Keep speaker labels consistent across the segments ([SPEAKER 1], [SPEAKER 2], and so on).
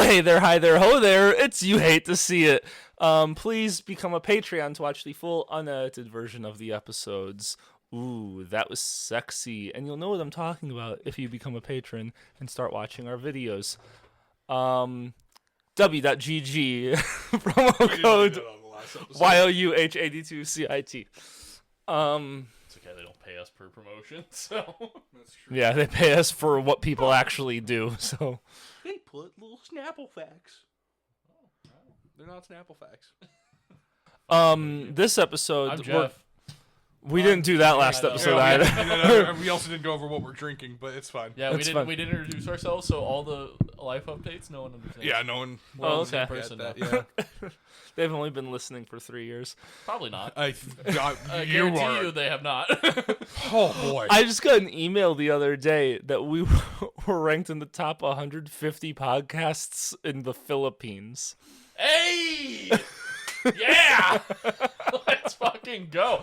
[SPEAKER 1] Hey there, hi there, ho there. It's You Hate to See It. Please become a Patreon to watch the full unedited version of the episodes. Ooh, that was sexy. And you'll know what I'm talking about if you become a patron and start watching our videos. W.GG promo code YOUH82CIT.
[SPEAKER 2] It's okay, they don't pay us per promotion, so
[SPEAKER 3] That's true.
[SPEAKER 1] Yeah, they pay us for what people actually do, so.
[SPEAKER 3] They put little Snapple facts. They're not Snapple facts.
[SPEAKER 1] This episode,
[SPEAKER 2] I'm Jeff.
[SPEAKER 1] we didn't do that last episode either.
[SPEAKER 3] We also didn't go over what we're drinking, but it's fine.
[SPEAKER 2] Yeah,
[SPEAKER 1] That's fun.
[SPEAKER 2] we didn't introduce ourselves, so all the life updates, no one understands.
[SPEAKER 3] Yeah, no one.
[SPEAKER 2] We're all the
[SPEAKER 1] okay.
[SPEAKER 2] same person
[SPEAKER 3] That,
[SPEAKER 2] now.
[SPEAKER 3] yeah.
[SPEAKER 1] They've only been listening for 3 years.
[SPEAKER 2] Probably not.
[SPEAKER 3] I
[SPEAKER 2] Guarantee you they have not.
[SPEAKER 3] Oh boy.
[SPEAKER 1] I just got an email the other day that we were ranked in the top 150 podcasts in the Philippines.
[SPEAKER 2] Hey! Yeah! Let's fucking go.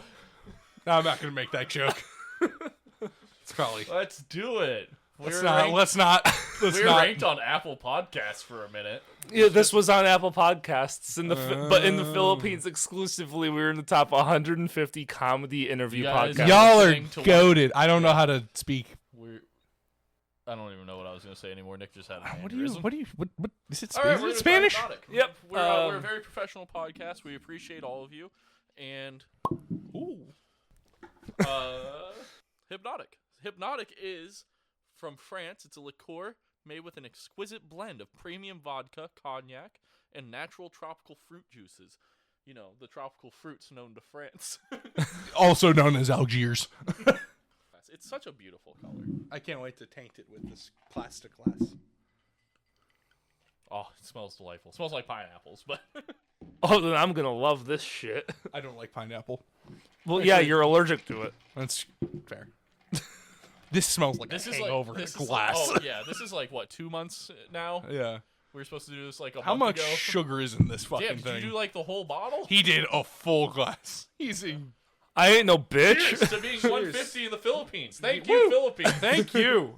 [SPEAKER 3] No, I'm not gonna make that joke. It's probably.
[SPEAKER 2] Let's do it.
[SPEAKER 3] Let's not.
[SPEAKER 2] We were ranked on Apple Podcasts for a minute.
[SPEAKER 1] Yeah, this was on Apple Podcasts, but in the Philippines exclusively, we were in the top 150 comedy interview
[SPEAKER 2] guys-
[SPEAKER 1] podcasts.
[SPEAKER 3] Y'all are
[SPEAKER 2] listening to
[SPEAKER 3] goated. I don't know how to speak.
[SPEAKER 2] I don't even know what I was going to say anymore. Nick just had an
[SPEAKER 3] What
[SPEAKER 2] aneurysm.
[SPEAKER 3] is it?
[SPEAKER 2] All right,
[SPEAKER 3] Is
[SPEAKER 2] we're
[SPEAKER 3] it
[SPEAKER 2] gonna
[SPEAKER 3] Spanish?
[SPEAKER 2] try Hypnotic.
[SPEAKER 1] Yep.
[SPEAKER 2] We're a very professional podcast. We appreciate all of you. And Hypnotic. Hypnotic is from France. It's a liqueur made with an exquisite blend of premium vodka, cognac, and natural tropical fruit juices. You know, the tropical fruits known to France.
[SPEAKER 3] Also known as Algiers.
[SPEAKER 2] It's such a beautiful color.
[SPEAKER 3] I can't wait to taint it with this plastic glass.
[SPEAKER 2] Oh, it smells delightful. It smells like pineapples, but
[SPEAKER 1] Oh, then I'm gonna love this shit.
[SPEAKER 3] I don't like pineapple.
[SPEAKER 1] Well, yeah, you're allergic to it.
[SPEAKER 3] That's fair. This smells like
[SPEAKER 2] this
[SPEAKER 3] a
[SPEAKER 2] is
[SPEAKER 3] hangover
[SPEAKER 2] like,
[SPEAKER 3] in
[SPEAKER 2] this
[SPEAKER 3] a
[SPEAKER 2] is
[SPEAKER 3] glass.
[SPEAKER 2] like, oh yeah, this is like what, 2 months now?
[SPEAKER 3] Yeah.
[SPEAKER 2] We were supposed to do this like a
[SPEAKER 3] How
[SPEAKER 2] month
[SPEAKER 3] much
[SPEAKER 2] ago.
[SPEAKER 3] sugar is in this fucking
[SPEAKER 2] Damn,
[SPEAKER 3] thing?
[SPEAKER 2] did you do like the whole bottle?
[SPEAKER 3] He did a full glass. Easy.
[SPEAKER 1] I ain't no bitch.
[SPEAKER 2] Cheers to being 150 in the Philippines. Thank you, Philippines.
[SPEAKER 3] Thank you.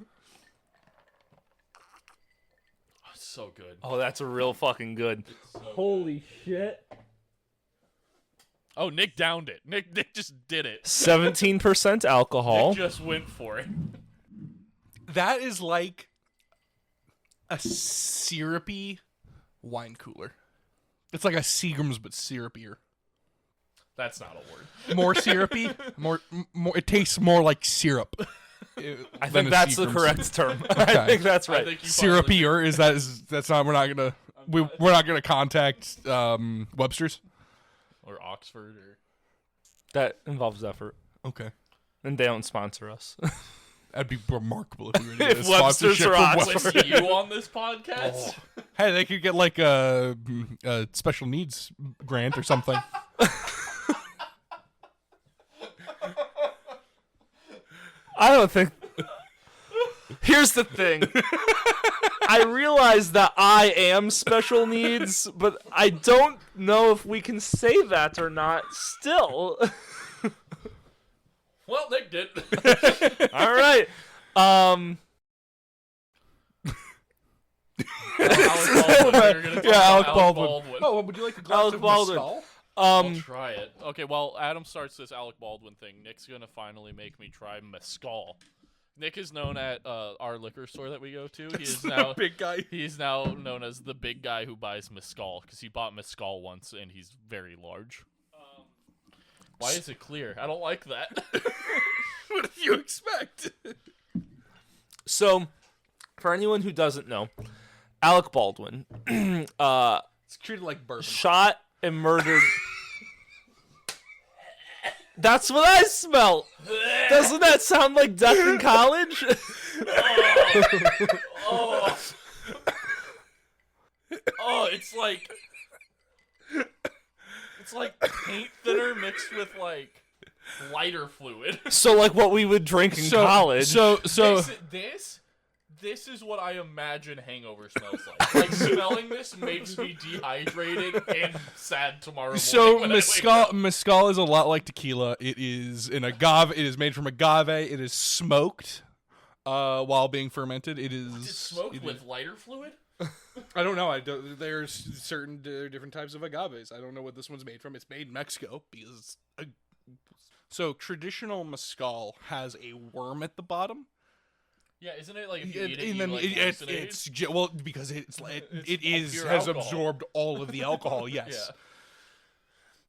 [SPEAKER 2] Oh, it's so good.
[SPEAKER 1] Oh, that's a real fucking good.
[SPEAKER 2] Holy
[SPEAKER 1] shit.
[SPEAKER 2] Oh, Nick downed it. Nick just did it.
[SPEAKER 1] 17% alcohol.
[SPEAKER 2] Nick just went for it.
[SPEAKER 3] That is like a syrupy wine cooler. It's like a Seagram's but syrupier.
[SPEAKER 2] That's not a word.
[SPEAKER 3] More syrupy. More. It tastes more like syrup.
[SPEAKER 1] I think that's the correct term. I
[SPEAKER 3] Okay.
[SPEAKER 1] think that's
[SPEAKER 2] I
[SPEAKER 1] right.
[SPEAKER 2] think you finally-
[SPEAKER 3] Syrupier that's not. We're not gonna. We're not gonna contact Webster's.
[SPEAKER 2] Or Oxford or
[SPEAKER 1] That involves effort,
[SPEAKER 3] Okay.
[SPEAKER 1] and they don't sponsor us.
[SPEAKER 3] That'd be remarkable if we were to get
[SPEAKER 1] If
[SPEAKER 3] a
[SPEAKER 1] Webster's
[SPEAKER 3] sponsorship
[SPEAKER 1] or
[SPEAKER 3] from
[SPEAKER 1] Oxford.
[SPEAKER 3] Webster.
[SPEAKER 2] listen to you on this podcast.
[SPEAKER 3] Hey, they could get like a special needs grant or something.
[SPEAKER 1] I don't think. Here's the thing. I realize that I am special needs, but I don't know if we can say that or not still.
[SPEAKER 2] Well, Nick did.
[SPEAKER 1] All right.
[SPEAKER 2] Alec Baldwin. We're gonna talk about
[SPEAKER 3] Alec
[SPEAKER 2] Alec
[SPEAKER 3] Baldwin. Oh, would you like a glass
[SPEAKER 1] Alec
[SPEAKER 3] of
[SPEAKER 1] Baldwin.
[SPEAKER 3] Mescal?
[SPEAKER 2] I'll try it. Okay, well, Adam starts this Alec Baldwin thing. Nick's gonna finally make me try mezcal. Nick is known at our liquor store that we go to. He is now
[SPEAKER 3] big guy.
[SPEAKER 2] He's now known as the big guy who buys mezcal because he bought mezcal once and he's very large. Why is it clear? I don't like that.
[SPEAKER 3] What did you expect?
[SPEAKER 1] So, for anyone who doesn't know, Alec Baldwin
[SPEAKER 3] It's treated like bourbon.
[SPEAKER 1] shot and murdered. That's what I smell. Doesn't that sound like death in college?
[SPEAKER 2] Oh, it's like paint thinner mixed with like lighter fluid.
[SPEAKER 1] So, like what we would drink in college.
[SPEAKER 3] So
[SPEAKER 2] This is what I imagine hangover smells like. Like smelling this makes me dehydrated and sad tomorrow morning. when I wake up.
[SPEAKER 3] mezcal is a lot like tequila. It is an agave. It is made from agave. It is smoked while being fermented. It is
[SPEAKER 2] It's smoked
[SPEAKER 3] it
[SPEAKER 2] with
[SPEAKER 3] is-
[SPEAKER 2] lighter fluid.
[SPEAKER 3] I don't know. There's certain different types of agaves. I don't know what this one's made from. It's made in Mexico because so traditional mezcal has a worm at the bottom.
[SPEAKER 2] Yeah, isn't it like if you eat it,
[SPEAKER 3] And then
[SPEAKER 2] hallucinate?
[SPEAKER 3] it's well because it
[SPEAKER 2] pure
[SPEAKER 3] has
[SPEAKER 2] alcohol.
[SPEAKER 3] absorbed all of the alcohol. Yes.
[SPEAKER 2] Yeah.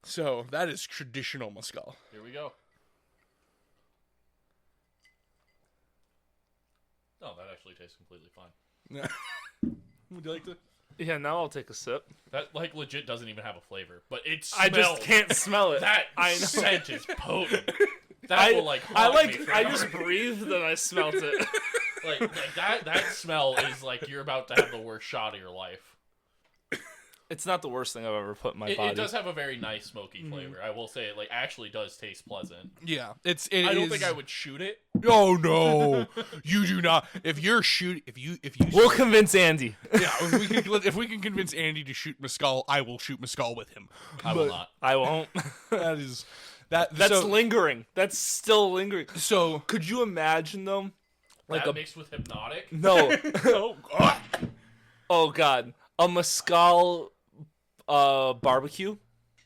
[SPEAKER 3] So that is traditional mezcal.
[SPEAKER 2] Here we go. Oh, that actually tastes completely fine.
[SPEAKER 3] Would you like to?
[SPEAKER 1] Yeah, now I'll take a sip.
[SPEAKER 2] That like legit doesn't even have a flavor, but it smells.
[SPEAKER 1] I just can't smell it.
[SPEAKER 2] That
[SPEAKER 1] I know.
[SPEAKER 2] scent is potent. That will like haunt me
[SPEAKER 1] I
[SPEAKER 2] forever.
[SPEAKER 1] just breathed and I smelt it.
[SPEAKER 2] like that smell is like you're about to have the worst shot of your life.
[SPEAKER 1] It's not the worst thing I've ever put in my
[SPEAKER 2] It
[SPEAKER 1] body.
[SPEAKER 2] does have a very nice smoky flavor. I will say it like actually does taste pleasant.
[SPEAKER 3] Yeah, it
[SPEAKER 2] I don't
[SPEAKER 3] is-
[SPEAKER 2] think I would shoot it.
[SPEAKER 3] Oh no, you do not. If you're shooting, if you
[SPEAKER 1] We'll convince Andy.
[SPEAKER 3] yeah, if we can convince Andy to shoot mezcal, I will shoot mezcal with him.
[SPEAKER 2] I will not.
[SPEAKER 1] I won't.
[SPEAKER 3] That is that.
[SPEAKER 1] That's
[SPEAKER 3] so,
[SPEAKER 1] lingering. That's still lingering.
[SPEAKER 3] so
[SPEAKER 1] Could you imagine them? Like
[SPEAKER 2] That
[SPEAKER 1] a
[SPEAKER 2] mixed with hypnotic.
[SPEAKER 1] no.
[SPEAKER 3] oh god.
[SPEAKER 1] Oh God, a mezcal barbecue.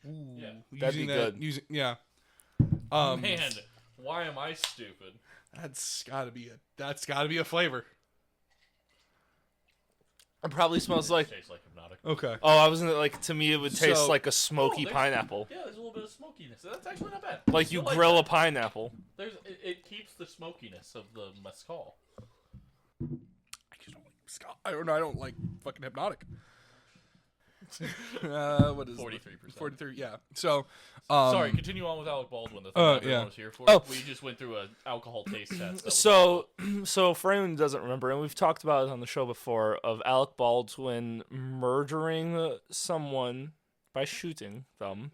[SPEAKER 2] Yeah.
[SPEAKER 1] That'd be good.
[SPEAKER 3] Yeah.
[SPEAKER 2] Man, why am I stupid?
[SPEAKER 3] That's gotta be a flavor.
[SPEAKER 1] It probably smells like.
[SPEAKER 2] Tastes like hypnotic.
[SPEAKER 3] Okay.
[SPEAKER 1] Oh, I was gonna like. To me, it would taste
[SPEAKER 3] So-
[SPEAKER 1] like a smoky
[SPEAKER 2] Oh, there's-
[SPEAKER 1] pineapple.
[SPEAKER 2] Yeah, there's a little bit of smokiness. That's actually not bad.
[SPEAKER 1] Like
[SPEAKER 2] I
[SPEAKER 1] you
[SPEAKER 2] feel
[SPEAKER 1] grill
[SPEAKER 2] that.
[SPEAKER 1] a pineapple.
[SPEAKER 2] It keeps the smokiness of the mezcal.
[SPEAKER 3] I just don't like mezcal. I don't know. I don't like fucking hypnotic. What is
[SPEAKER 2] 43%.
[SPEAKER 3] 43. Yeah. So.
[SPEAKER 2] Sorry, continue on with Alec Baldwin. The thing everyone
[SPEAKER 3] yeah.
[SPEAKER 2] was here for.
[SPEAKER 1] Oh.
[SPEAKER 2] We just went through an alcohol taste test. that was
[SPEAKER 1] So for anyone who doesn't remember, and we've talked about it on the show before, of Alec Baldwin murdering someone by shooting them.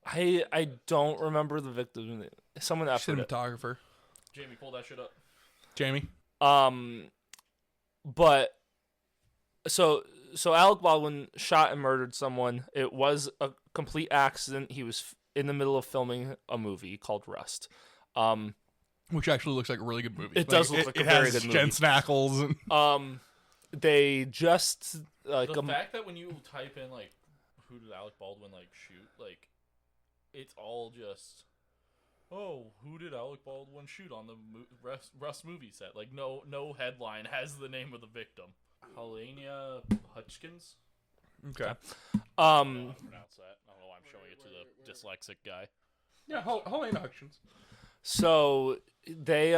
[SPEAKER 1] I don't remember the victim. Someone effort it.
[SPEAKER 3] Cinematographer.
[SPEAKER 2] Jamie, pull that shit up.
[SPEAKER 3] Jamie.
[SPEAKER 1] But so Alec Baldwin shot and murdered someone. It was a complete accident. He was in the middle of filming a movie called Rust.
[SPEAKER 3] Which actually looks like a really good movie.
[SPEAKER 1] It does look like a
[SPEAKER 3] it
[SPEAKER 1] very
[SPEAKER 3] has
[SPEAKER 1] good movie.
[SPEAKER 3] Jensen Ackles and
[SPEAKER 1] They just like
[SPEAKER 2] The fact that when you type in like, who did Alec Baldwin like shoot, like, it's all just, oh, who did Alec Baldwin shoot on the Rust movie set? Like, no headline has the name of the victim. Helena Hutchins.
[SPEAKER 3] okay.
[SPEAKER 2] I don't know how to pronounce that. I don't know why I'm showing it to the dyslexic guy.
[SPEAKER 3] Yeah, Helena Hutchins.
[SPEAKER 1] So they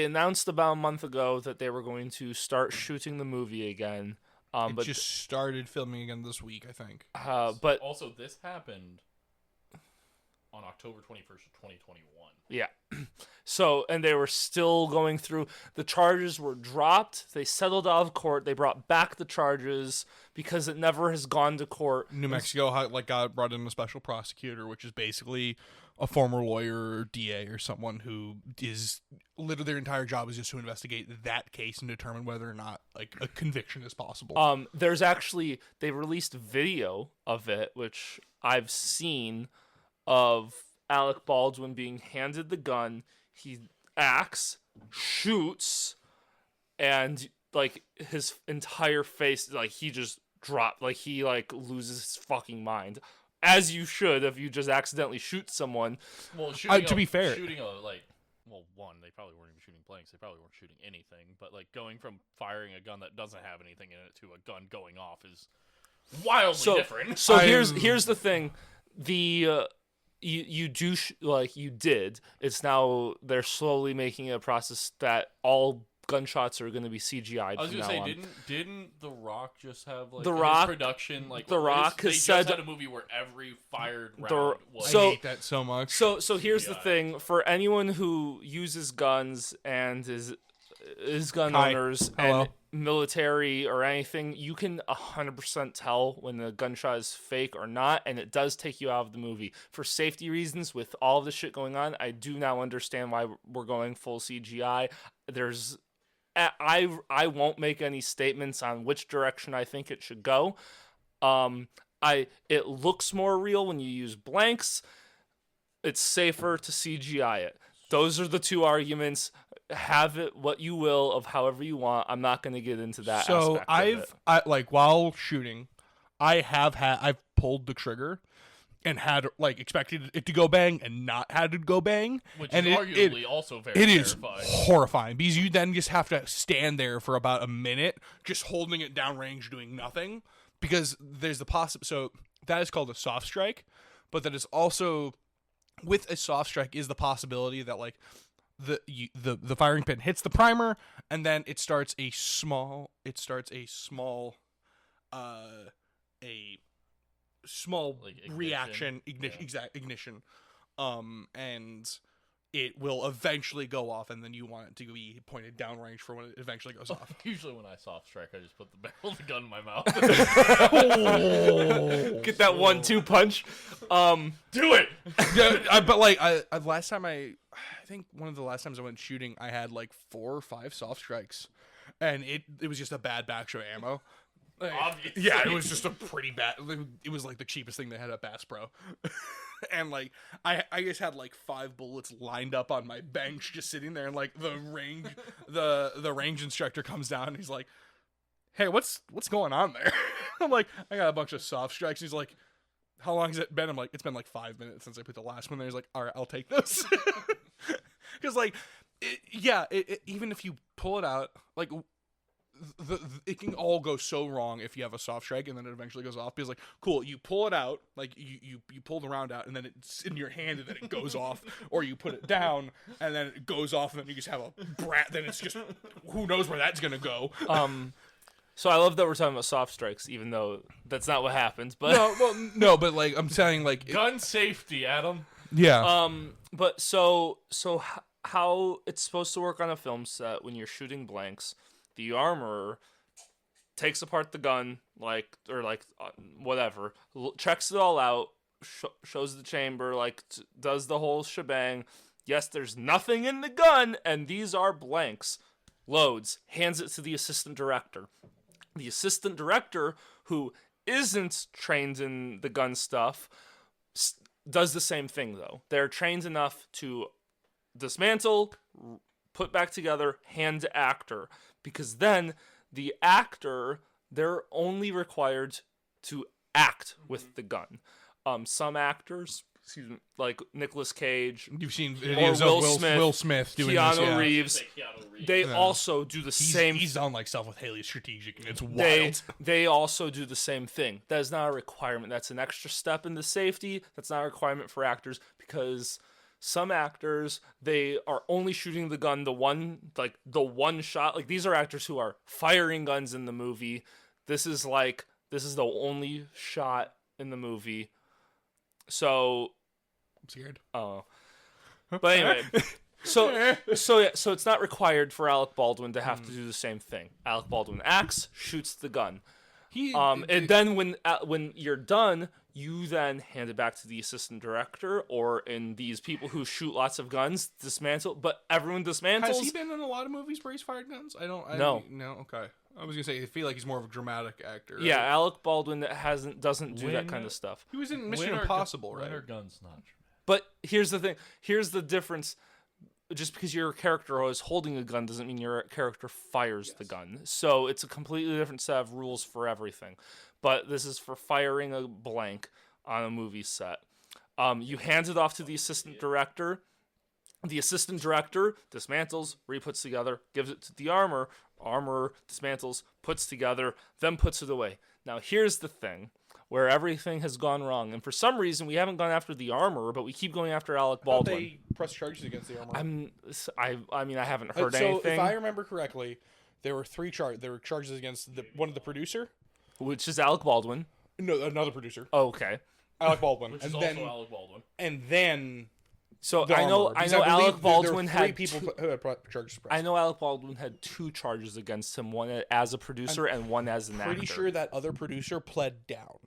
[SPEAKER 1] announced about a month ago that they were going to start shooting the movie again.
[SPEAKER 3] It
[SPEAKER 1] But
[SPEAKER 3] just started filming again this week, I think.
[SPEAKER 1] but
[SPEAKER 2] Also, this happened on October 21st of 2021.
[SPEAKER 1] yeah. So and they were still going through. The charges were dropped. They settled out of court. They brought back the charges because it never has gone to court.
[SPEAKER 3] New Mexico got brought in a special prosecutor, which is basically a former lawyer or DA or someone who is literally their entire job is just to investigate that case and determine whether or not like a conviction is possible.
[SPEAKER 1] There's actually they released video of it, which I've seen, of Alec Baldwin being handed the gun. He acts, shoots, and like his entire face, like he just dropped, like he like loses his fucking mind, as you should if you just accidentally shoot someone.
[SPEAKER 2] Well,
[SPEAKER 3] to be fair,
[SPEAKER 2] shooting a one, they probably weren't even shooting blanks. They probably weren't shooting anything. But like going from firing a gun that doesn't have anything in it to a gun going off is wildly different.
[SPEAKER 1] So here's the thing, you do like you did. It's now they're slowly making a process that all gunshots are going to be CGI'd.
[SPEAKER 2] I was
[SPEAKER 1] from
[SPEAKER 2] gonna
[SPEAKER 1] now
[SPEAKER 2] say,
[SPEAKER 1] on.
[SPEAKER 2] didn't The Rock just have like
[SPEAKER 1] The
[SPEAKER 2] his
[SPEAKER 1] Rock-
[SPEAKER 2] production like
[SPEAKER 1] The Rock
[SPEAKER 2] they
[SPEAKER 1] has
[SPEAKER 2] just
[SPEAKER 1] said-
[SPEAKER 2] had a movie where every fired
[SPEAKER 1] The-
[SPEAKER 2] round was
[SPEAKER 1] so-
[SPEAKER 3] I hate that so much.
[SPEAKER 1] So here's the
[SPEAKER 2] CGI.
[SPEAKER 1] thing, for anyone who uses guns and is gun
[SPEAKER 3] Hi.
[SPEAKER 1] owners
[SPEAKER 3] Hello.
[SPEAKER 1] and military or anything, you can 100% tell when the gunshot is fake or not, and it does take you out of the movie. For safety reasons, with all of this shit going on, I do now understand why we're going full CGI. I won't make any statements on which direction I think it should go. It looks more real when you use blanks. It's safer to CGI it. Those are the two arguments. Have it what you will of however you want. I'm not going to get into that
[SPEAKER 3] So
[SPEAKER 1] aspect of it.
[SPEAKER 3] like while shooting, I've pulled the trigger and had like expected it to go bang and not had it go bang,
[SPEAKER 2] Which
[SPEAKER 3] and
[SPEAKER 2] is arguably also very
[SPEAKER 3] it is
[SPEAKER 2] terrifying.
[SPEAKER 3] horrifying because you then just have to stand there for about a minute just holding it downrange doing nothing because there's the so that is called a soft strike, but that is also with a soft strike is the possibility that like the firing pin hits the primer and then it starts a small
[SPEAKER 2] Like ignition.
[SPEAKER 3] reaction ignition and it will eventually go off and then you want it to be pointed downrange for when it eventually goes off.
[SPEAKER 2] Usually when I soft strike, I just put the barrel of the gun in my mouth.
[SPEAKER 1] Get that 1-2 punch.
[SPEAKER 2] Do it!
[SPEAKER 3] Yeah, but like I think one of the last times I went shooting I had like 4 or 5 soft strikes and it was just a bad batch of ammo.
[SPEAKER 2] Obviously.
[SPEAKER 3] Yeah, it was just a pretty bad. It was like the cheapest thing they had at Bass Pro, and like I just had like 5 bullets lined up on my bench, just sitting there, and like the range instructor comes down, and he's like, "Hey, what's going on there?" I'm like, "I got a bunch of soft strikes." He's like, "How long has it been?" I'm like, "It's been like 5 minutes since I put the last one there." He's like, "All right, I'll take those," because like, even if you pull it out, like. It can all go so wrong if you have a soft strike and then it eventually goes off because like cool you pull it out like you pull the round out and then it's in your hand and then it goes off or you put it down and then it goes off and then you just have a brat then it's just who knows where that's gonna go.
[SPEAKER 1] So I love that we're talking about soft strikes, even though that's not what happens. But
[SPEAKER 3] no, but like I'm saying like
[SPEAKER 2] Gun safety, Adam.
[SPEAKER 3] yeah.
[SPEAKER 1] But so how it's supposed to work on a film set when you're shooting blanks? The armorer takes apart the gun, whatever, checks it all out, shows the chamber, does the whole shebang. Yes, there's nothing in the gun, and these are blanks. Loads, hands it to the assistant director. The assistant director, who isn't trained in the gun stuff, does the same thing, though. They're trained enough to dismantle, put back together, hand to actor. Because then the actor, they're only required to act with the gun. Some actors, like Nicolas Cage,
[SPEAKER 3] You've seen
[SPEAKER 1] or
[SPEAKER 3] videos of Will Smith doing
[SPEAKER 1] Keanu
[SPEAKER 3] this, yeah.
[SPEAKER 1] Reeves, they also do the same.
[SPEAKER 3] He's on like Stuff with Haley Strategic and it's wild.
[SPEAKER 1] They also do the same thing. That is not a requirement. That's an extra step in the safety. That's not a requirement for actors because some actors, they are only shooting the gun the one shot. Like these are actors who are firing guns in the movie. This is the only shot in the movie. So
[SPEAKER 3] I'm scared.
[SPEAKER 1] Oh. But anyway, so it's not required for Alec Baldwin to have to do the same thing. Alec Baldwin acts, shoots the gun. And then when you're done, you then hand it back to the assistant director, or in these people who shoot lots of guns, dismantle. But everyone dismantles.
[SPEAKER 3] Has he been in a lot of movies where he's fired guns?
[SPEAKER 1] No.
[SPEAKER 3] Okay. I was gonna say I feel like he's more of a dramatic actor.
[SPEAKER 1] Yeah, Alec Baldwin doesn't do that kind of stuff.
[SPEAKER 3] He was in Mission Impossible, right?
[SPEAKER 2] When are guns not dramatic?
[SPEAKER 1] But here's the thing. Here's the difference. Just because your character is holding a gun doesn't mean your character fires the gun. So it's a completely different set of rules for everything. But this is for firing a blank on a movie set. You hand it off to the assistant director. The assistant director dismantles, re-puts together, gives it to the armorer. Armorer dismantles, puts together, then puts it away. Now here's the thing where everything has gone wrong. And for some reason, we haven't gone after the armorer, but we keep going after Alec Baldwin.
[SPEAKER 3] They press charges against the armorer.
[SPEAKER 1] I mean, I haven't heard anything.
[SPEAKER 3] So if I remember correctly, there were 3 charges. There were charges against one of the producer.
[SPEAKER 1] Which is Alec Baldwin.
[SPEAKER 3] No, another producer.
[SPEAKER 1] Oh, okay.
[SPEAKER 3] Alec Baldwin.
[SPEAKER 2] Which is also Alec Baldwin.
[SPEAKER 3] And then...
[SPEAKER 1] So I know Alec Baldwin had
[SPEAKER 3] 3 people who had charges pressed.
[SPEAKER 1] I know Alec Baldwin had 2 charges against him, one as a producer and one as an actor.
[SPEAKER 3] Pretty sure that other producer pled down.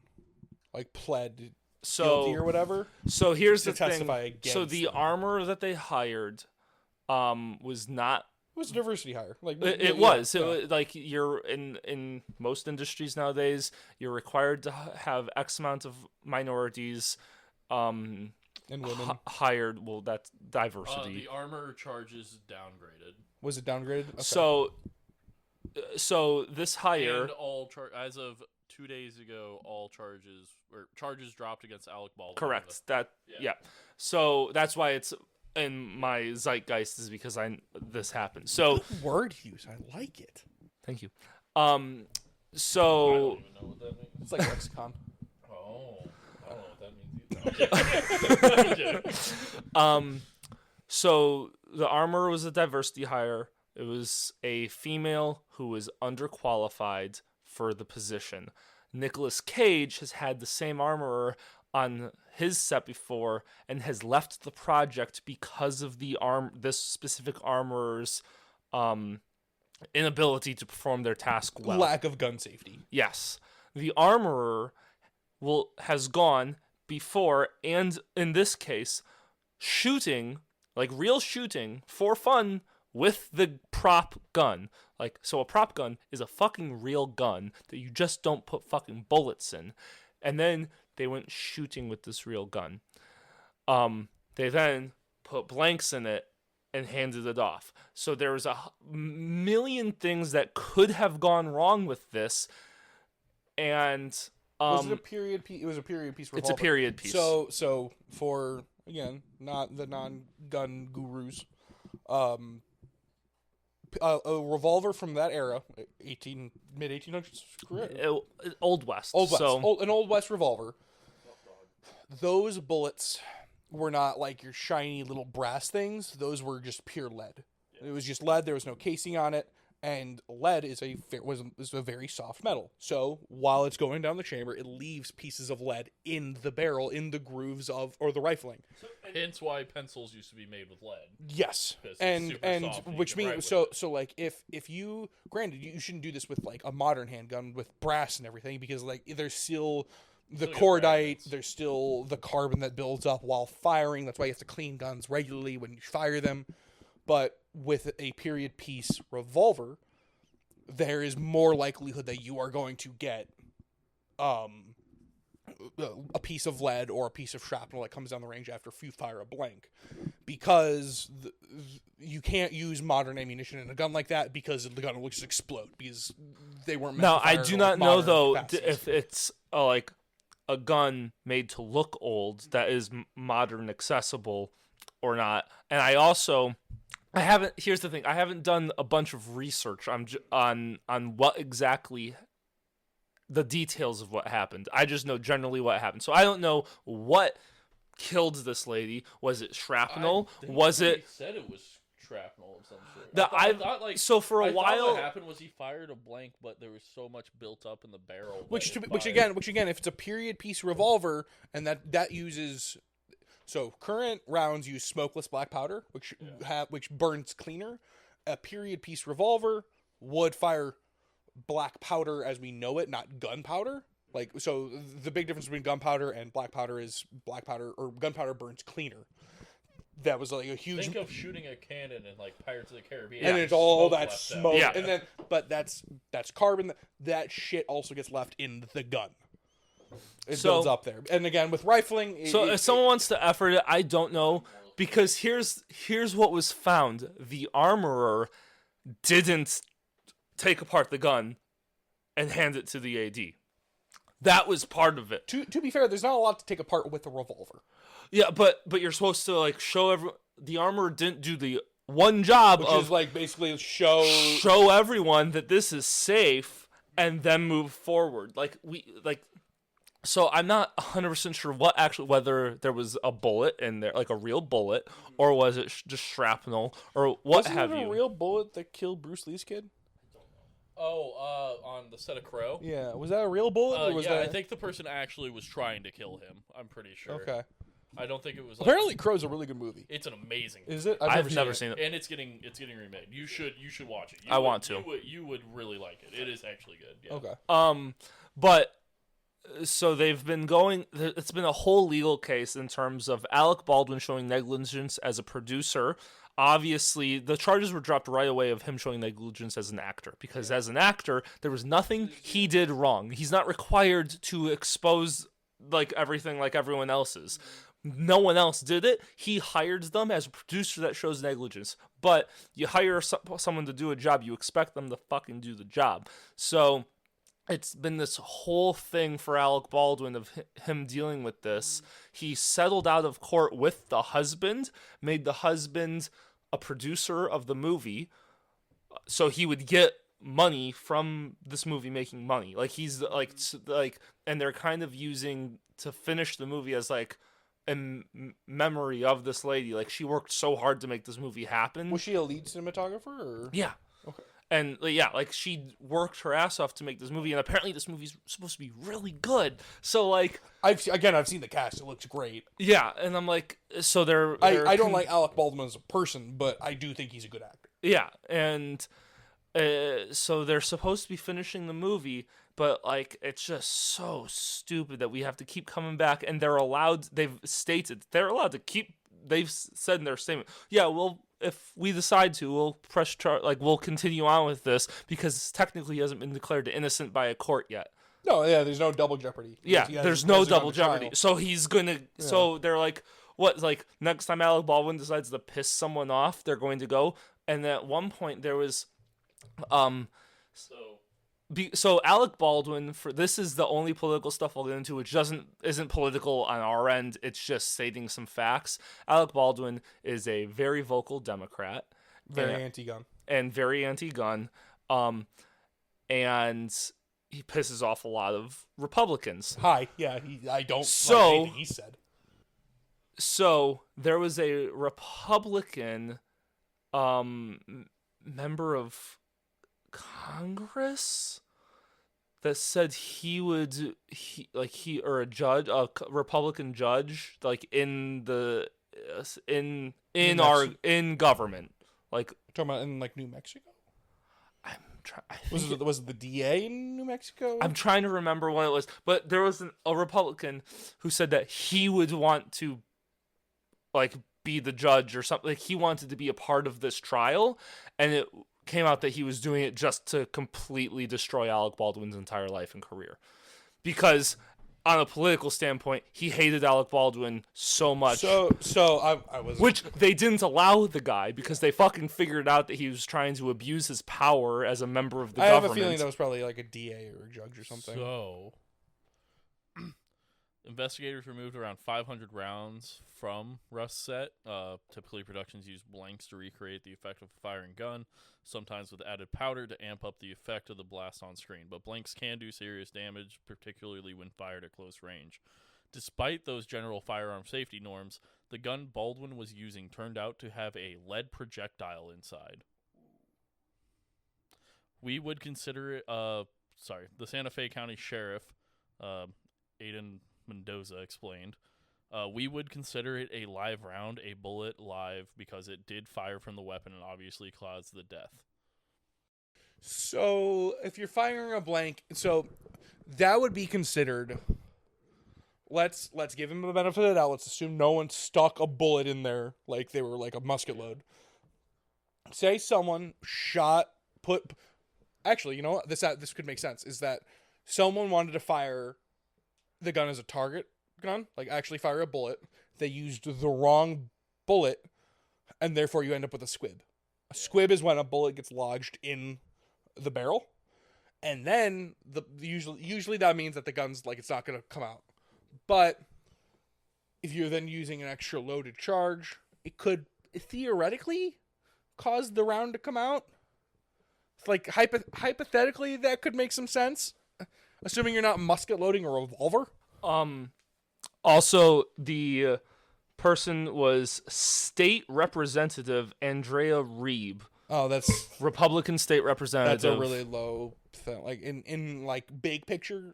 [SPEAKER 3] Pled
[SPEAKER 1] guilty
[SPEAKER 3] or whatever.
[SPEAKER 1] So here's the
[SPEAKER 3] testify
[SPEAKER 1] thing. So the armorer that they hired was not.
[SPEAKER 3] It was a diversity hire.
[SPEAKER 1] It was. Like you're in most industries nowadays, you're required to have X amount of minorities
[SPEAKER 3] And women.
[SPEAKER 1] hired. Well, that's diversity.
[SPEAKER 2] The armor charge is downgraded.
[SPEAKER 3] Was it downgraded? Okay.
[SPEAKER 1] So this hire,
[SPEAKER 2] And as of 2 days ago, all charges dropped against Alec Baldwin.
[SPEAKER 1] correct.
[SPEAKER 2] Yeah.
[SPEAKER 1] Yeah. So that's why it's in my zeitgeist, is because this happened. So
[SPEAKER 3] Good word use. I like it.
[SPEAKER 1] thank you.
[SPEAKER 2] I don't
[SPEAKER 1] So
[SPEAKER 2] even know what that means.
[SPEAKER 3] It's like lexicon.
[SPEAKER 2] Oh, I don't know what that means either.
[SPEAKER 1] so the armorer was a diversity hire. It was a female who was underqualified for the position. Nicolas Cage has had the same armorer on his set before and has left the project because of this specific armorer's inability to perform their task well.
[SPEAKER 3] Lack of gun safety.
[SPEAKER 1] Yes. The armorer has gone before, and in this case, shooting, like real shooting, for fun with the prop gun. Like, so a prop gun is a fucking real gun that you just don't put fucking bullets in. And then they went shooting with this real gun. They then put blanks in it and handed it off. So there was a million things that could have gone wrong with this. And
[SPEAKER 3] Was it a period piece? It was a period piece revolver.
[SPEAKER 1] it's a period piece.
[SPEAKER 3] So for, again, not the non-gun gurus, a revolver from that era, mid-1800s, correct?
[SPEAKER 1] Old West.
[SPEAKER 3] Old West.
[SPEAKER 1] So
[SPEAKER 3] An Old West revolver. Those bullets were not like your shiny little brass things. Those were just pure lead. It was just lead. There was no casing on it. And lead is a very soft metal. So while it's going down the chamber, it leaves pieces of lead in the barrel, in the grooves or the rifling.
[SPEAKER 2] Hence why pencils used to be made with lead.
[SPEAKER 3] Yes,
[SPEAKER 2] Because it's
[SPEAKER 3] and
[SPEAKER 2] super soft and you
[SPEAKER 3] which
[SPEAKER 2] can
[SPEAKER 3] means
[SPEAKER 2] write
[SPEAKER 3] so like if you, granted, you shouldn't do this with like a modern handgun with brass and everything, because like there's still the
[SPEAKER 2] Still get
[SPEAKER 3] cordite,
[SPEAKER 2] fragments.
[SPEAKER 3] there's still the carbon that builds up while firing. That's why you have to clean guns regularly when you fire them. But with a period piece revolver, there is more likelihood that you are going to get a piece of lead or a piece of shrapnel that comes down the range after you fire a blank, because you can't use modern ammunition in a gun like that, because the gun will just explode, because they weren't meant
[SPEAKER 1] now
[SPEAKER 3] to fire
[SPEAKER 1] I do
[SPEAKER 3] in
[SPEAKER 1] not know
[SPEAKER 3] modern
[SPEAKER 1] though
[SPEAKER 3] capacities.
[SPEAKER 1] if it's like a gun made to look old that is modern accessible or not. And I haven't. Here's the thing: I haven't done a bunch of research on what exactly the details of what happened. I just know generally what happened. So I don't know what killed this lady. Was it shrapnel? Was
[SPEAKER 2] They
[SPEAKER 1] it?
[SPEAKER 2] said it was shrapnel of some sort.
[SPEAKER 1] The-
[SPEAKER 2] I
[SPEAKER 1] I've-
[SPEAKER 2] thought, like,
[SPEAKER 1] So for a
[SPEAKER 2] I thought
[SPEAKER 1] while,
[SPEAKER 2] what happened was he fired a blank, but there was so much built up in the barrel. that
[SPEAKER 3] Which
[SPEAKER 2] it
[SPEAKER 3] again,
[SPEAKER 2] fired.
[SPEAKER 3] if it's a period piece revolver, and that uses, so current rounds use smokeless black powder, which burns cleaner. A period piece revolver would fire black powder as we know it, not gunpowder. Like, so the big difference between gunpowder and black powder is or gunpowder burns cleaner. That was like a huge.
[SPEAKER 2] Think of shooting a cannon in like Pirates of the Caribbean.
[SPEAKER 3] And it's all
[SPEAKER 2] smoke
[SPEAKER 3] that
[SPEAKER 2] left out.
[SPEAKER 3] smoke,
[SPEAKER 1] Yeah.
[SPEAKER 3] and then but that's carbon. That shit also gets left in the gun. It
[SPEAKER 1] So-
[SPEAKER 3] builds up there, and again with rifling.
[SPEAKER 1] so if someone wants to effort it, I don't know, because here's what was found: the armorer didn't take apart the gun and hand it to the AD. That was part of it.
[SPEAKER 3] to be fair, there's not a lot to take apart with a revolver.
[SPEAKER 1] Yeah, but you're supposed to like show the armorer didn't do the one job
[SPEAKER 3] Which
[SPEAKER 1] of
[SPEAKER 3] is like basically show
[SPEAKER 1] everyone that this is safe and then move forward. So I'm not 100% sure whether there was a bullet in there, like a real bullet, or was it just shrapnel or what
[SPEAKER 3] Wasn't
[SPEAKER 1] have
[SPEAKER 3] it a
[SPEAKER 1] you.
[SPEAKER 3] real bullet that killed Bruce Lee's kid?
[SPEAKER 2] On the set of Crow.
[SPEAKER 3] Yeah, was that a real bullet? Or was
[SPEAKER 2] Yeah,
[SPEAKER 3] that...
[SPEAKER 2] I think the person actually was trying to kill him. I'm pretty sure.
[SPEAKER 3] Okay.
[SPEAKER 2] I don't think it was. Like,
[SPEAKER 3] Apparently, Crow's a really good movie.
[SPEAKER 2] it's an amazing.
[SPEAKER 3] Is it?
[SPEAKER 1] I've never seen it.
[SPEAKER 2] And it's getting remade. You should watch it.
[SPEAKER 1] I want to.
[SPEAKER 2] You would really like it. It is actually good. Yeah.
[SPEAKER 3] Okay.
[SPEAKER 1] But so they've been going. It's been a whole legal case in terms of Alec Baldwin showing negligence as a producer. Obviously, the charges were dropped right away of him showing negligence as an actor, because as an actor, there was nothing he did wrong. He's not required to expose like everything like everyone else's. no one else did it. He hired them as a producer. That shows negligence. But you hire someone to do a job, you expect them to fucking do the job. So it's been this whole thing for Alec Baldwin of him dealing with this. He settled out of court with the husband, made the husband a producer of the movie, so he would get money from this movie making money. Like he's like, and they're kind of using to finish the movie as like in memory of this lady. Like she worked so hard to make this movie happen.
[SPEAKER 3] Was she a lead cinematographer? Or?
[SPEAKER 1] Yeah.
[SPEAKER 3] Okay.
[SPEAKER 1] And yeah, like she worked her ass off to make this movie, and apparently this movie's supposed to be really good. So like,
[SPEAKER 3] I've seen the cast; it looks great.
[SPEAKER 1] Yeah, and I'm like, so
[SPEAKER 3] I don't like Alec Baldwin as a person, but I do think he's a good actor.
[SPEAKER 1] Yeah, and so they're supposed to be finishing the movie, but like it's just so stupid that we have to keep coming back, and they're allowed. They've stated they're allowed to keep. They've said in their statement, yeah, well, if we decide to, we'll press charge. Like we'll continue on with this because technically he hasn't been declared innocent by a court yet.
[SPEAKER 3] No, yeah, there's no double jeopardy.
[SPEAKER 1] Yeah, there's no double jeopardy. So he's gonna. Yeah. So they're like, what? Like next time Alec Baldwin decides to piss someone off, they're going to go. And at one point there was, so Alec Baldwin, for this is the only political stuff I'll get into, which isn't political on our end. It's just stating some facts. Alec Baldwin is a very vocal Democrat,
[SPEAKER 3] very anti-gun,
[SPEAKER 1] and very anti-gun, and he pisses off a lot of Republicans.
[SPEAKER 3] Yeah, I don't
[SPEAKER 1] so
[SPEAKER 3] like anything he said.
[SPEAKER 1] So there was a Republican member of Congress that said he or a judge, a Republican judge, like in government, like
[SPEAKER 3] talking about in like New Mexico.
[SPEAKER 1] Was
[SPEAKER 3] it the DA in New Mexico?
[SPEAKER 1] I'm trying to remember what it was, but there was a Republican who said that he would want to like be the judge or something. Like he wanted to be a part of this trial, and it came out that he was doing it just to completely destroy Alec Baldwin's entire life and career. Because on a political standpoint, he hated Alec Baldwin so much.
[SPEAKER 3] So I was...
[SPEAKER 1] Which they didn't allow the guy because they fucking figured out that he was trying to abuse his power as a member of the government.
[SPEAKER 3] I have a feeling that was probably like a DA or a judge or something.
[SPEAKER 2] So, investigators removed around 500 rounds from Rust's set. Typically, productions use blanks to recreate the effect of a firing gun, sometimes with added powder to amp up the effect of the blast on screen. But blanks can do serious damage, particularly when fired at close range. Despite those general firearm safety norms, the gun Baldwin was using turned out to have a lead projectile inside. We would consider it, the Santa Fe County Sheriff, Aiden Mendoza, explained, we would consider it a live round, a bullet live, because it did fire from the weapon and obviously caused the death.
[SPEAKER 3] So, if you're firing a blank, so that would be considered... Let's give him the benefit of the doubt. Let's assume no one stuck a bullet in there like they were like a musket load. Say someone actually, you know what? This could make sense. Is that someone wanted to fire the gun as a target gun, like actually fire a bullet. They used the wrong bullet, and therefore you end up with a squib. A squib is when a bullet gets lodged in the barrel, and then usually that means that the gun's like it's not going to come out. But if you're then using an extra loaded charge, it could theoretically cause the round to come out. Like hypothetically, that could make some sense, assuming you're not musket loading a revolver.
[SPEAKER 1] Also, the person was State Representative Andrea Reeb.
[SPEAKER 3] Oh, that's
[SPEAKER 1] Republican State Representative.
[SPEAKER 3] That's a really low thing. Like in like big picture.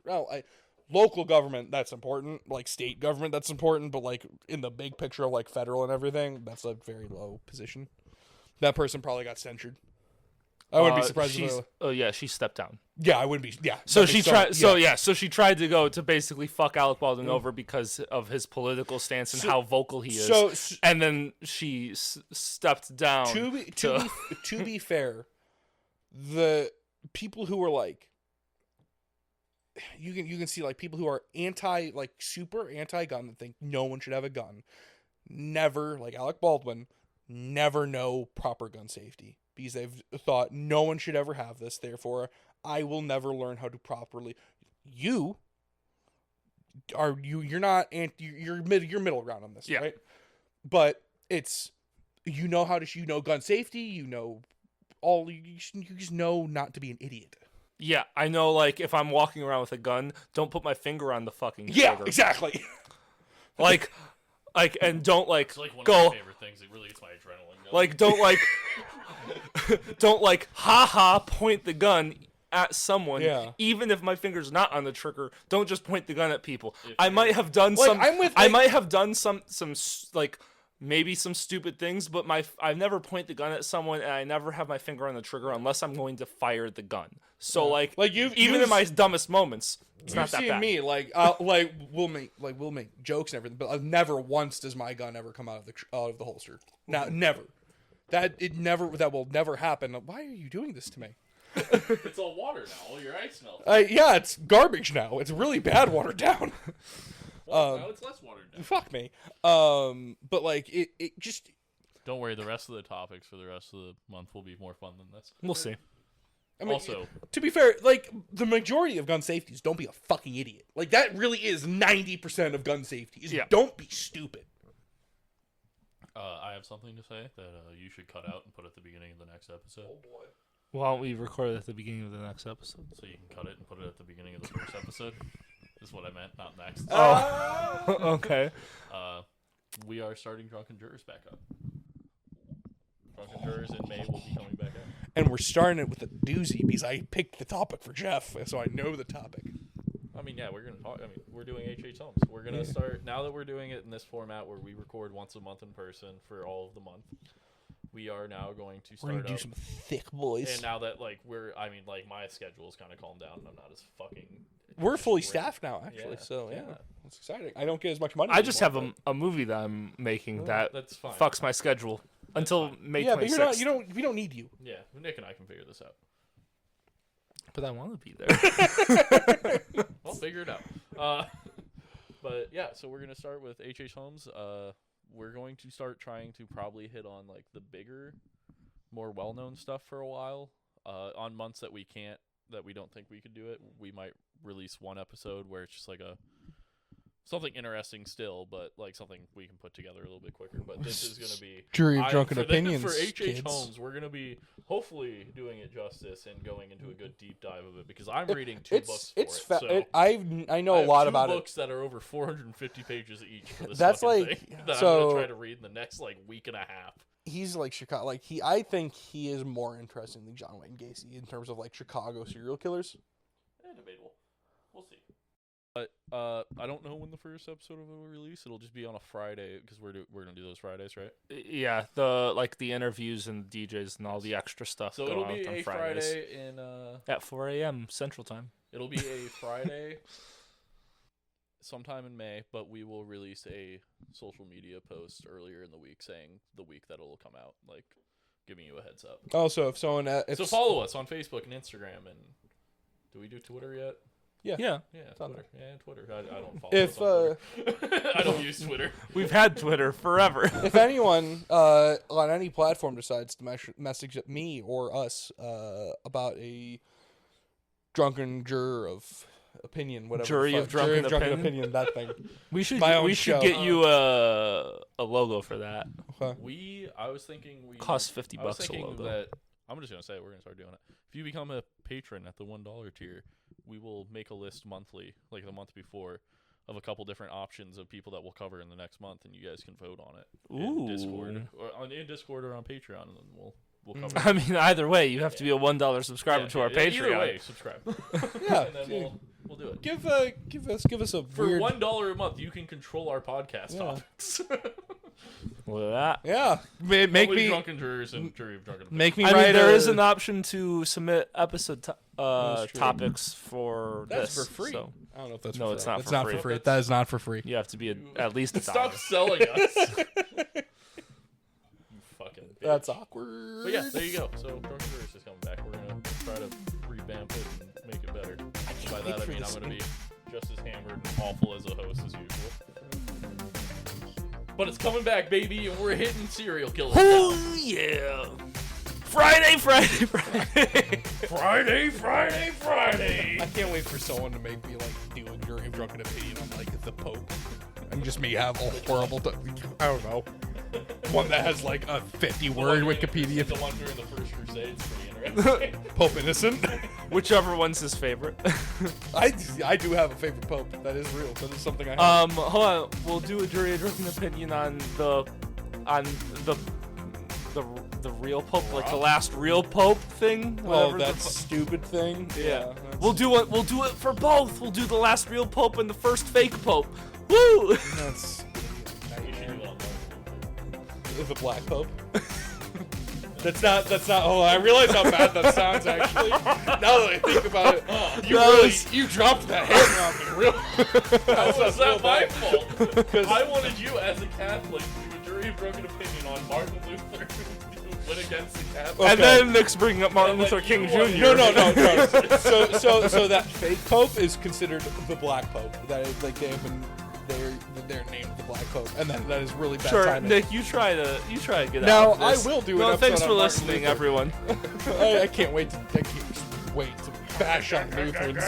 [SPEAKER 3] Local government, that's important. Like state government, that's important. But like in the big picture of like federal and everything, that's a very low position. That person probably got censured. I wouldn't be surprised.
[SPEAKER 1] She stepped down.
[SPEAKER 3] Yeah, I wouldn't be. Yeah.
[SPEAKER 1] So she tried. So she tried to go to basically fuck Alec Baldwin over because of his political stance and how vocal he is. And then she stepped down.
[SPEAKER 3] To be fair, the people who were like you can see like people who are super anti-gun that think no one should have a gun. Never, like Alec Baldwin, never know proper gun safety because they've thought no one should ever have this. Therefore, I will never learn how to properly. You're middle ground on this, right? But it's how to gun safety. You just know not to be an idiot.
[SPEAKER 1] Yeah, I know, like, if I'm walking around with a gun, don't put my finger on the fucking trigger.
[SPEAKER 3] Yeah, exactly.
[SPEAKER 1] Like, and don't, like,
[SPEAKER 2] It's like one
[SPEAKER 1] go...
[SPEAKER 2] of my favorite things. It really gets my adrenaline going.
[SPEAKER 1] Like, don't, haha, point the gun at someone.
[SPEAKER 3] Yeah.
[SPEAKER 1] Even if my finger's not on the trigger, don't just point the gun at people.
[SPEAKER 2] If
[SPEAKER 1] I might have done some, like... maybe some stupid things, but I never point the gun at someone, and I never have my finger on the trigger unless I'm going to fire the gun. So even in my dumbest moments, it's not that bad.
[SPEAKER 3] Me we'll make jokes and everything, but I've never once does my gun ever come out of the holster. Now, never. That will never happen. Why are you doing this to me?
[SPEAKER 2] It's all water now. All your ice melts.
[SPEAKER 3] Yeah, it's garbage now. It's really bad watered down.
[SPEAKER 2] Well, now it's less watered down.
[SPEAKER 3] Fuck me. But like it just.
[SPEAKER 2] Don't worry. The rest of the topics for the rest of the month will be more fun than this.
[SPEAKER 1] We'll see.
[SPEAKER 3] I mean,
[SPEAKER 2] also,
[SPEAKER 3] to be fair, like the majority of gun safety is don't be a fucking idiot. Like that really is 90% of gun safety. Is don't be stupid.
[SPEAKER 2] I have something to say that you should cut out and put at the beginning of the next episode.
[SPEAKER 3] Oh boy.
[SPEAKER 1] Why don't we record it at the beginning of the next episode?
[SPEAKER 2] So you can cut it and put it at the beginning of the first episode. Is what I meant, not next.
[SPEAKER 1] Oh, okay.
[SPEAKER 2] We are starting Drunken Jurors back up. Drunken Jurors in May will be coming back up.
[SPEAKER 3] And we're starting it with a doozy because I picked the topic for Jeff, so I know the topic.
[SPEAKER 2] I mean, yeah, we're gonna talk. I mean, we're doing H.H. Holmes. We're gonna start now that we're doing it in this format where we record once a month in person for all of the month. We are now going to start.
[SPEAKER 3] We're gonna do some thick boys.
[SPEAKER 2] And now that my schedule's kind of calmed down, and I'm not as fucking.
[SPEAKER 3] We're fully staffed now, actually.
[SPEAKER 2] Yeah,
[SPEAKER 3] so yeah, it's exciting. I don't get as much money.
[SPEAKER 1] I just have a movie that I'm making that
[SPEAKER 2] that's fine.
[SPEAKER 1] fucks my schedule until May 26th.
[SPEAKER 3] Yeah, but we don't need you.
[SPEAKER 2] Yeah, Nick and I can figure this out.
[SPEAKER 1] But I want to be there.
[SPEAKER 2] I'll figure it out. But yeah, so we're gonna start with H.H. Holmes. We're going to start trying to probably hit on like the bigger, more well-known stuff for a while. On months that we don't think we could do it, we might release one episode where it's just like something interesting still, but like something we can put together a little bit quicker. But this is going to be
[SPEAKER 3] jury of drunken opinions
[SPEAKER 2] for H.H.
[SPEAKER 3] kids.
[SPEAKER 2] Holmes. We're going to be hopefully doing it justice and going into a good deep dive of it because I'm reading two books for it.
[SPEAKER 3] I know a lot about it.
[SPEAKER 2] Books that are over 450 pages each. For this
[SPEAKER 3] That's
[SPEAKER 2] fucking
[SPEAKER 3] like
[SPEAKER 2] thing that
[SPEAKER 3] so.
[SPEAKER 2] I'm going to try to read in the next like week and a half.
[SPEAKER 3] He's like Chicago. Like I think he is more interesting than John Wayne Gacy in terms of like Chicago serial killers.
[SPEAKER 2] Debatable. We'll see. But I don't know when the first episode will release. It'll just be on a Friday because we're gonna do those Fridays, right?
[SPEAKER 1] Yeah, the interviews and DJs and all the extra stuff.
[SPEAKER 2] So
[SPEAKER 1] go
[SPEAKER 2] it'll
[SPEAKER 1] out
[SPEAKER 2] be
[SPEAKER 1] on
[SPEAKER 2] a
[SPEAKER 1] Fridays.
[SPEAKER 2] Friday in
[SPEAKER 1] at 4 a.m. Central Time.
[SPEAKER 2] It'll be a Friday sometime in May, but we will release a social media post earlier in the week saying the week that it'll come out, like giving you a heads up.
[SPEAKER 3] Also, if someone
[SPEAKER 2] so follow us on Facebook and Instagram, and do we do Twitter yet?
[SPEAKER 1] Yeah.
[SPEAKER 2] Twitter. Yeah, Twitter. I don't follow.
[SPEAKER 3] If
[SPEAKER 2] Twitter. I don't use Twitter.
[SPEAKER 1] We've had Twitter forever.
[SPEAKER 3] If anyone on any platform decides to message me or us about a drunken juror of opinion, whatever.
[SPEAKER 1] Jury of drunken opinion.
[SPEAKER 3] That thing.
[SPEAKER 1] We should
[SPEAKER 3] show.
[SPEAKER 1] get you a logo for that.
[SPEAKER 3] Okay.
[SPEAKER 2] I was thinking
[SPEAKER 1] costs $50 a logo.
[SPEAKER 2] That I'm just gonna say we're gonna start doing it. If you become a patron at the $1 tier, we will make a list monthly, like the month before, of a couple different options of people that we'll cover in the next month, and you guys can vote on it in Discord or on Patreon, and then we'll cover it.
[SPEAKER 1] I mean, either way, you have to be a $1 subscriber to our Patreon.
[SPEAKER 2] Either way, subscribe.
[SPEAKER 3] Yeah,
[SPEAKER 2] and then we'll do it.
[SPEAKER 3] Give us a
[SPEAKER 2] For
[SPEAKER 3] weird...
[SPEAKER 2] $1 a month, you can control our podcast topics.
[SPEAKER 1] Look at that.
[SPEAKER 3] Yeah, make me
[SPEAKER 2] drunken jurors and jury of drunken.
[SPEAKER 3] Make me
[SPEAKER 1] I
[SPEAKER 3] write.
[SPEAKER 1] mean, there is an option to submit episode topics for
[SPEAKER 3] that's
[SPEAKER 1] this.
[SPEAKER 3] for free.
[SPEAKER 1] So
[SPEAKER 3] I don't know if that's
[SPEAKER 1] no,
[SPEAKER 3] for
[SPEAKER 1] it's
[SPEAKER 3] free.
[SPEAKER 1] not
[SPEAKER 3] It's
[SPEAKER 1] for
[SPEAKER 3] not
[SPEAKER 1] free.
[SPEAKER 3] for free. That is not for free.
[SPEAKER 1] you have to be at least $1.
[SPEAKER 2] Stop selling us. You fucking bitch.
[SPEAKER 3] That's awkward.
[SPEAKER 2] But yeah, there you go. So Drunken Jurors is coming back. We're gonna try to revamp it and make it better. By by that I mean I'm gonna be just as hammered and awful as a host as usual. But it's coming back, baby, and we're hitting serial killers now.
[SPEAKER 1] Oh yeah! Friday.
[SPEAKER 3] I can't wait for someone to make me like do a jury of drunken opinion on like the Pope, and just me have a horrible. I don't know. One that has like a 50-word Wikipedia.
[SPEAKER 2] The one during the First Crusade is pretty interesting.
[SPEAKER 3] Pope innocent.
[SPEAKER 1] Whichever one's his favorite.
[SPEAKER 3] I do have a favorite Pope. That is real. That is something I have.
[SPEAKER 1] Hold on. We'll do a jury of drunken opinion on the real Pope, like the last real Pope thing.
[SPEAKER 3] Oh,
[SPEAKER 1] whatever
[SPEAKER 3] that
[SPEAKER 1] the
[SPEAKER 3] stupid thing.
[SPEAKER 1] Yeah. We'll do it for both. We'll do the last real Pope and the first fake Pope. Woo!
[SPEAKER 3] That's
[SPEAKER 2] We should do
[SPEAKER 3] the Black Pope. That's not. Oh, I realize how bad that sounds. Actually, now that I think about it, you dropped that hammer on me. Real.
[SPEAKER 2] How was that my fault? I wanted you as a Catholic to do a jury of drunken opinion on Martin Luther who went against the Catholic.
[SPEAKER 3] Okay.
[SPEAKER 1] And then Nick's bringing up Martin Luther King Jr.
[SPEAKER 3] No. So that fake Pope is considered the Black Pope. That is like they're named the Black Pope, and that is really bad
[SPEAKER 1] Sure,
[SPEAKER 3] timing.
[SPEAKER 1] Nick, you try to get
[SPEAKER 3] Now,
[SPEAKER 1] out of this.
[SPEAKER 3] I will do an
[SPEAKER 1] No,
[SPEAKER 3] episode
[SPEAKER 1] thanks
[SPEAKER 3] on
[SPEAKER 1] for
[SPEAKER 3] Martin
[SPEAKER 1] listening,
[SPEAKER 3] Luther.
[SPEAKER 1] everyone.
[SPEAKER 3] I can't wait to bash on Lutherans.